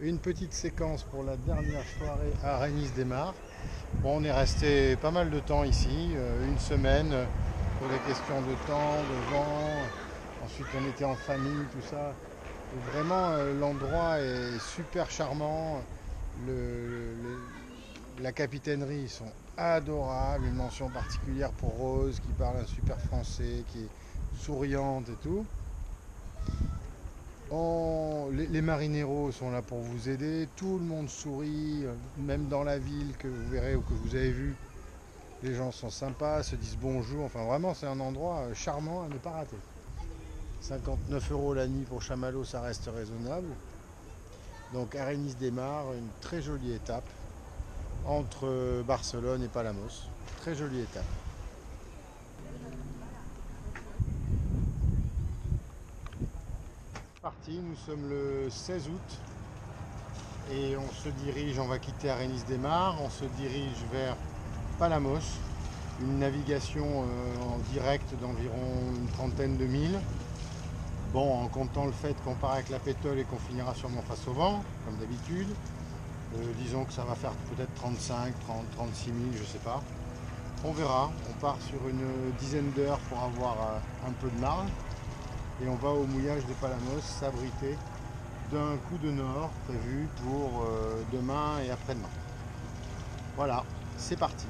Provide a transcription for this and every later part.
Une petite séquence pour la dernière soirée à Arénis-des-Mares. Bon, on est resté pas mal de temps ici, une semaine, pour des questions de temps, de vent. Ensuite, on était en famille, tout ça. Et vraiment, l'endroit est super charmant. La capitainerie, ils sont adorables. Une mention particulière pour Rose, qui parle un super français, qui est souriante et tout. Les marineros sont là pour vous aider, tout le monde sourit, même dans la ville que vous verrez ou que vous avez vu, les gens sont sympas, se disent bonjour, enfin vraiment c'est un endroit charmant à ne pas rater. 59 € la nuit pour Chamallow, ça reste raisonnable. Donc Arénis-des-Mares, une très jolie étape entre Barcelone et Palamos. Très jolie étape. Parti, nous sommes le 16 août et on va quitter Arénis-des-Mares, on se dirige vers Palamos, une navigation en direct d'environ une trentaine de milles. Bon, en comptant le fait qu'on part avec la pétole et qu'on finira sûrement face au vent, comme d'habitude. Disons que ça va faire peut-être 35, 30, 36 000, je sais pas. On verra, on part sur une dizaine d'heures pour avoir un peu de marge. Et on va au mouillage de Palamos s'abriter d'un coup de nord prévu pour demain et après-demain. Voilà, c'est parti.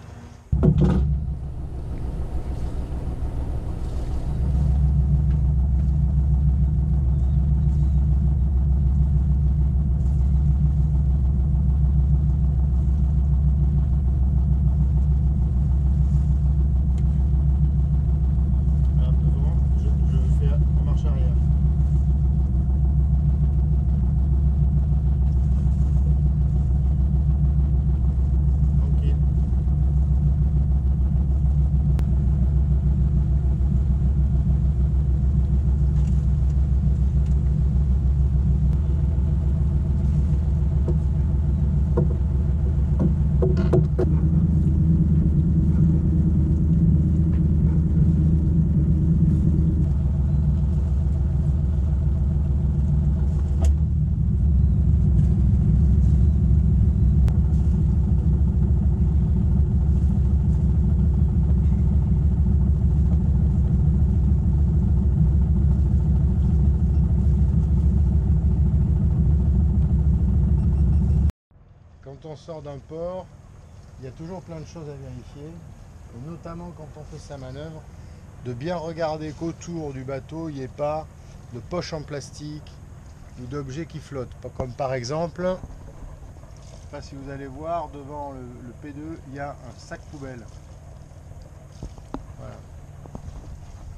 Quand on sort d'un port, il y a toujours plein de choses à vérifier, et notamment quand on fait sa manœuvre, de bien regarder qu'autour du bateau, il n'y ait pas de poches en plastique ou d'objets qui flottent. Comme par exemple, je ne sais pas si vous allez voir, devant le P2, il y a un sac poubelle. Voilà.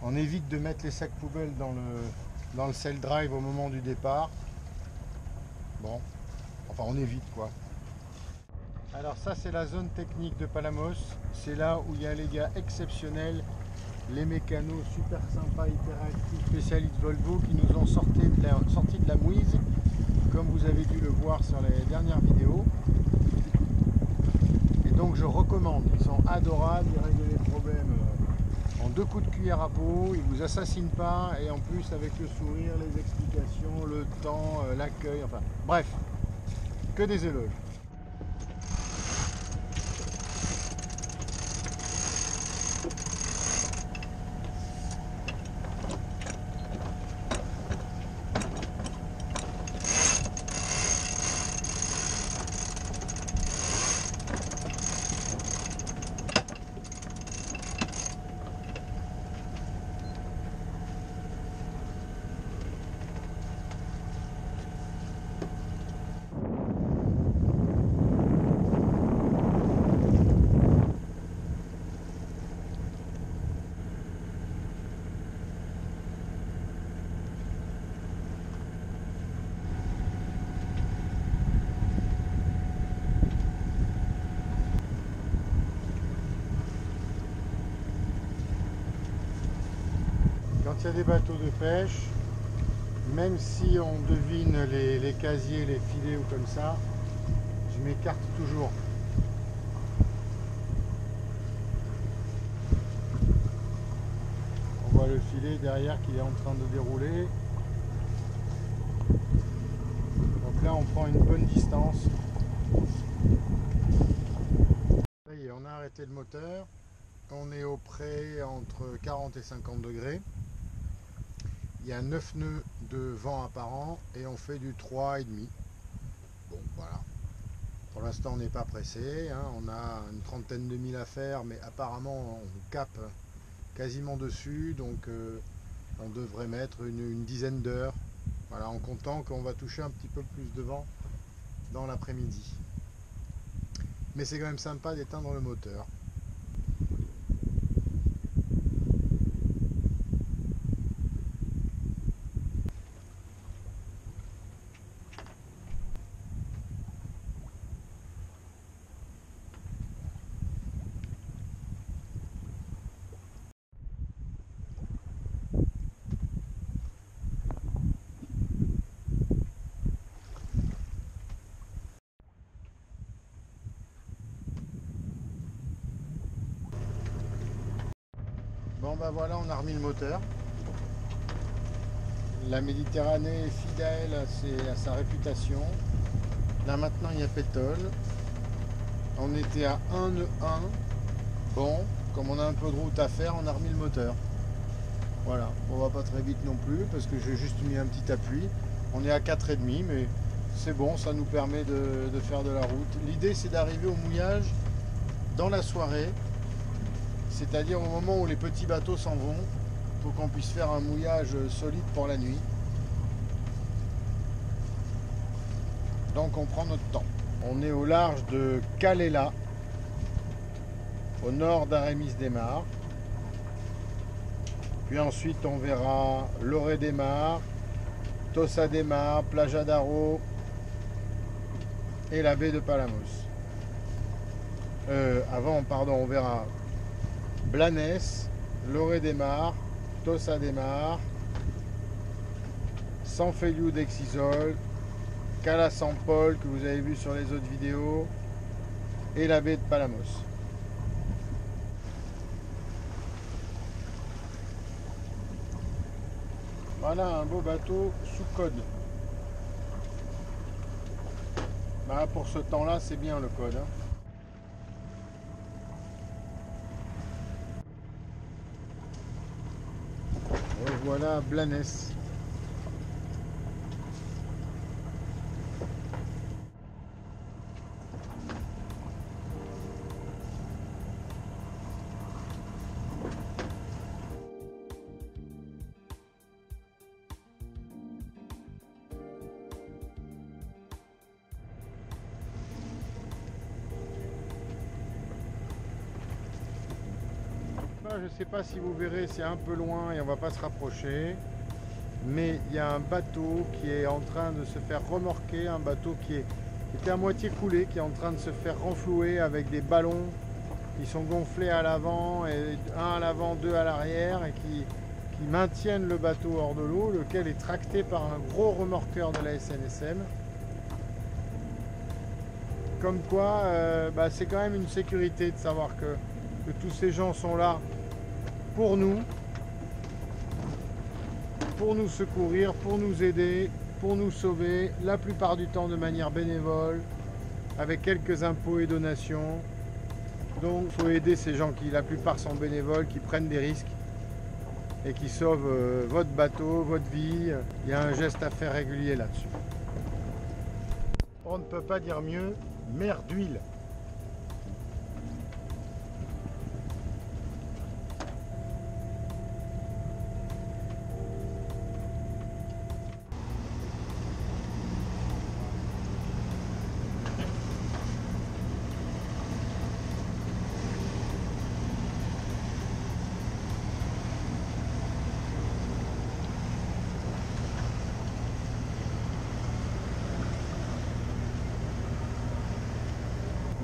On évite de mettre les sacs poubelles dans le sail drive au moment du départ. Bon, enfin on évite quoi. Alors ça c'est la zone technique de Palamos, c'est là où il y a les gars exceptionnels, les mécanos super sympas, hyperactifs, spécialistes Volvo qui nous ont sorti de la mouise, comme vous avez dû le voir sur les dernières vidéos. Et donc je recommande, ils sont adorables, ils règlent les problèmes en 2 coups de cuillère à peau, ils vous assassinent pas et en plus avec le sourire, les explications, le temps, l'accueil, enfin bref, que des éloges. Quand il y a des bateaux de pêche, même si on devine les casiers, les filets ou comme ça, je m'écarte toujours. On voit le filet derrière qui est en train de dérouler. Donc là on prend une bonne distance. Ça y est, on a arrêté le moteur. On est au près entre 40 et 50 degrés. Il y a 9 nœuds de vent apparent et on fait du 3,5. Bon, voilà. Pour l'instant, on n'est pas pressé. Hein. On a une trentaine de milles à faire, mais apparemment, on cape quasiment dessus. Donc, on devrait mettre une dizaine d'heures. Voilà, en comptant qu'on va toucher un petit peu plus de vent dans l'après-midi. Mais c'est quand même sympa d'éteindre le moteur. Bon ben voilà, on a remis le moteur. La Méditerranée est fidèle à sa réputation. Là maintenant il y a pétole. On était à 1 nœud 1. Bon, comme on a un peu de route à faire, on a remis le moteur. Voilà, on va pas très vite non plus parce que j'ai juste mis un petit appui. On est à 4,5 mais c'est bon, ça nous permet de faire de la route. L'idée c'est d'arriver au mouillage dans la soirée. C'est-à-dire au moment où les petits bateaux s'en vont, pour qu'on puisse faire un mouillage solide pour la nuit. Donc on prend notre temps. On est au large de Calela, au nord d'Arémis-des-Mars. Puis ensuite on verra Lloret-des-Mars, Tossa-des-Mars, Plaja d'Aro et la baie de Palamos. On verra Blanes, Lloret-des-Mars, Tossa-des-Mars, San Feliu d'Exisol, Cala San Paul que vous avez vu sur les autres vidéos et la baie de Palamos. Voilà un beau bateau sous code. Bah, pour ce temps-là, c'est bien le code. Hein. Voilà Blanes. Je ne sais pas si vous verrez, c'est un peu loin et on va pas se rapprocher. Mais il y a un bateau qui est en train de se faire remorquer, un bateau qui était à moitié coulé, qui est en train de se faire renflouer avec des ballons qui sont gonflés à l'avant, et un à l'avant, deux à l'arrière, et qui maintiennent le bateau hors de l'eau, lequel est tracté par un gros remorqueur de la SNSM. Comme quoi, c'est quand même une sécurité de savoir que tous ces gens sont là pour nous secourir, pour nous aider, pour nous sauver, la plupart du temps de manière bénévole, avec quelques impôts et donations. Donc il faut aider ces gens qui, la plupart sont bénévoles, qui prennent des risques et qui sauvent votre bateau, votre vie. Il y a un geste à faire régulier là-dessus. On ne peut pas dire mieux, mer d'huile.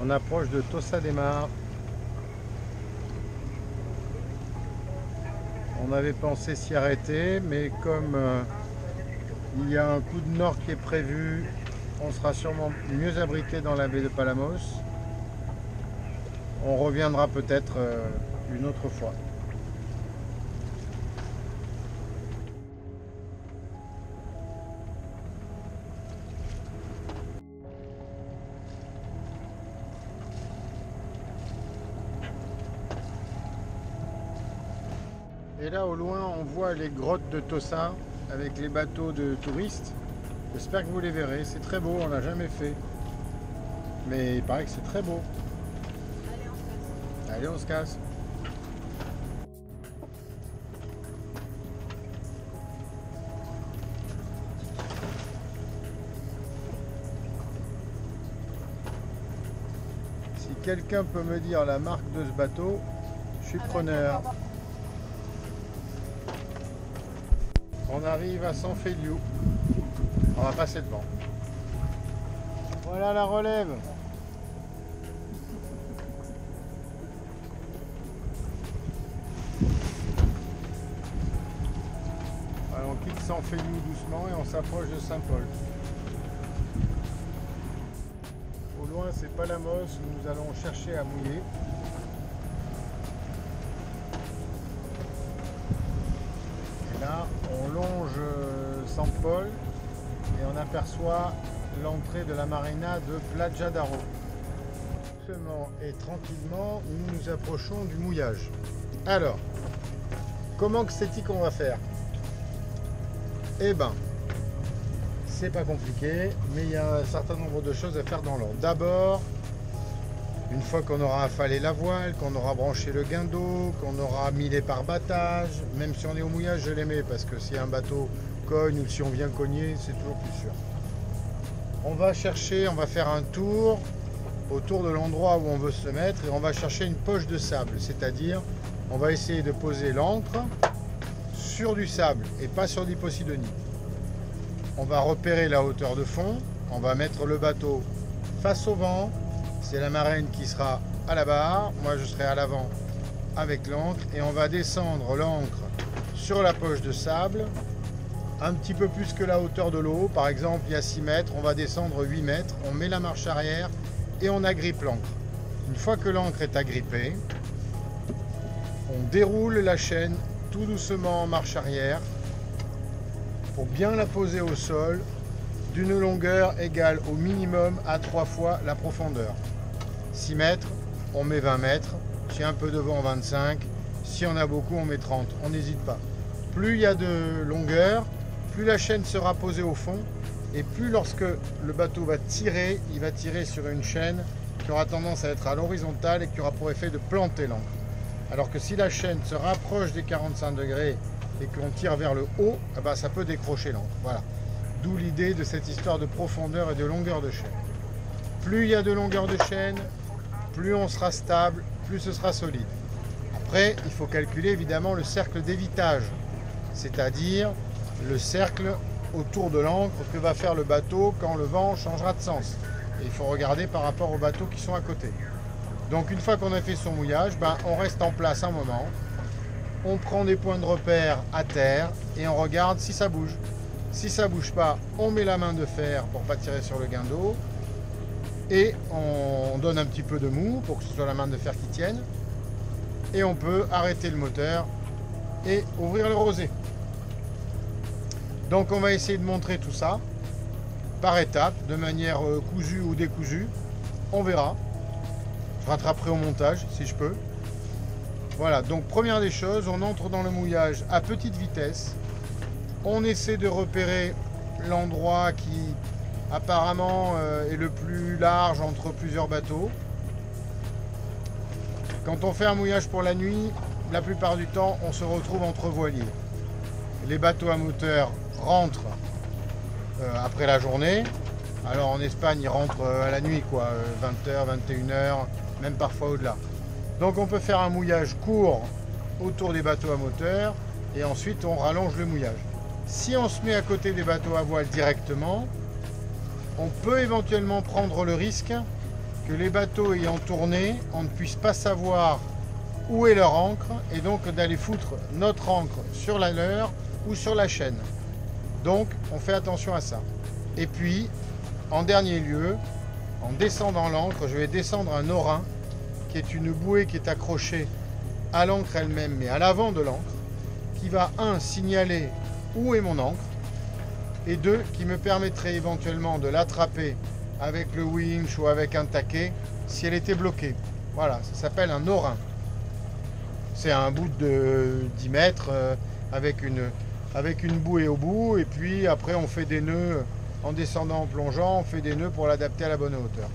On approche de Tossa-des-Mars. On avait pensé s'y arrêter, mais comme il y a un coup de nord qui est prévu, on sera sûrement mieux abrité dans la baie de Palamos. On reviendra peut-être une autre fois. Et là au loin on voit les grottes de Tossa avec les bateaux de touristes. J'espère que vous les verrez, c'est très beau, on l'a jamais fait. Mais il paraît que c'est très beau. Allez, on se casse. Si quelqu'un peut me dire la marque de ce bateau, je suis preneur. On arrive à San Feliu. On va passer devant. Voilà la relève. Alors on quitte San Feliu doucement et on s'approche de Saint-Paul. Au loin c'est Palamos où nous allons chercher à mouiller. Et là on longe Saint-Paul et on aperçoit l'entrée de la marina de Plaja d'Aro. Doucement et tranquillement, nous nous approchons du mouillage. Alors, comment que c'est-il qu'on va faire? Eh ben, c'est pas compliqué, mais il y a un certain nombre de choses à faire dans l'ordre. D'abord, une fois qu'on aura affalé la voile, qu'on aura branché le guindeau, qu'on aura mis les pare-battages, même si on est au mouillage, je les mets parce que si un bateau cogne ou si on vient cogner, c'est toujours plus sûr. On va chercher, on va faire un tour autour de l'endroit où on veut se mettre et on va chercher une poche de sable, c'est-à-dire on va essayer de poser l'ancre sur du sable et pas sur du posidonie. On va repérer la hauteur de fond, on va mettre le bateau face au vent, c'est la marraine qui sera à la barre, moi je serai à l'avant avec l'ancre et on va descendre l'ancre sur la poche de sable un petit peu plus que la hauteur de l'eau. Par exemple, il y a 6 mètres, on va descendre 8 mètres, on met la marche arrière et on agrippe l'ancre. Une fois que l'ancre est agrippée, on déroule la chaîne tout doucement en marche arrière pour bien la poser au sol d'une longueur égale au minimum à 3 fois la profondeur. 6 mètres, on met 20 mètres, si y a un peu de vent 25, si on a beaucoup on met 30, on n'hésite pas. Plus il y a de longueur, plus la chaîne sera posée au fond et plus lorsque le bateau va tirer, il va tirer sur une chaîne qui aura tendance à être à l'horizontale et qui aura pour effet de planter l'ancre. Alors que si la chaîne se rapproche des 45 degrés et qu'on tire vers le haut, eh ben, ça peut décrocher l'ancre. Voilà. D'où l'idée de cette histoire de profondeur et de longueur de chaîne. Plus il y a de longueur de chaîne, plus on sera stable, plus ce sera solide. Après, il faut calculer évidemment le cercle d'évitage, c'est-à-dire le cercle autour de l'ancre que va faire le bateau quand le vent changera de sens. Et il faut regarder par rapport aux bateaux qui sont à côté. Donc une fois qu'on a fait son mouillage, ben, on reste en place un moment, on prend des points de repère à terre et on regarde si ça bouge. Si ça ne bouge pas, on met la main de fer pour ne pas tirer sur le guindeau et on donne un petit peu de mou pour que ce soit la main de fer qui tienne et on peut arrêter le moteur et ouvrir le rosé. Donc on va essayer de montrer tout ça par étapes, de manière cousue ou décousue. On verra. Je rattraperai au montage si je peux. Voilà, donc première des choses, on entre dans le mouillage à petite vitesse. On essaie de repérer l'endroit qui apparemment est le plus large entre plusieurs bateaux. Quand on fait un mouillage pour la nuit, la plupart du temps, on se retrouve entre voiliers. Les bateaux à moteur rentrent après la journée. Alors en Espagne, ils rentrent à la nuit, quoi, 20h, 21h, même parfois au-delà. Donc on peut faire un mouillage court autour des bateaux à moteur et ensuite on rallonge le mouillage. Si on se met à côté des bateaux à voile directement, on peut éventuellement prendre le risque que les bateaux ayant tourné, on ne puisse pas savoir où est leur ancre et donc d'aller foutre notre ancre sur la leur ou sur la chaîne. Donc on fait attention à ça. Et puis en dernier lieu, en descendant l'ancre, je vais descendre un orin qui est une bouée qui est accrochée à l'ancre elle-même mais à l'avant de l'ancre qui va signaler où est mon ancre et 2 qui me permettrait éventuellement de l'attraper avec le winch ou avec un taquet si elle était bloquée. Voilà, ça s'appelle un orin. C'est un bout de 10 mètres avec une bouée au bout. Et puis après, on fait des nœuds en descendant, en plongeant. On fait des nœuds pour l'adapter à la bonne hauteur.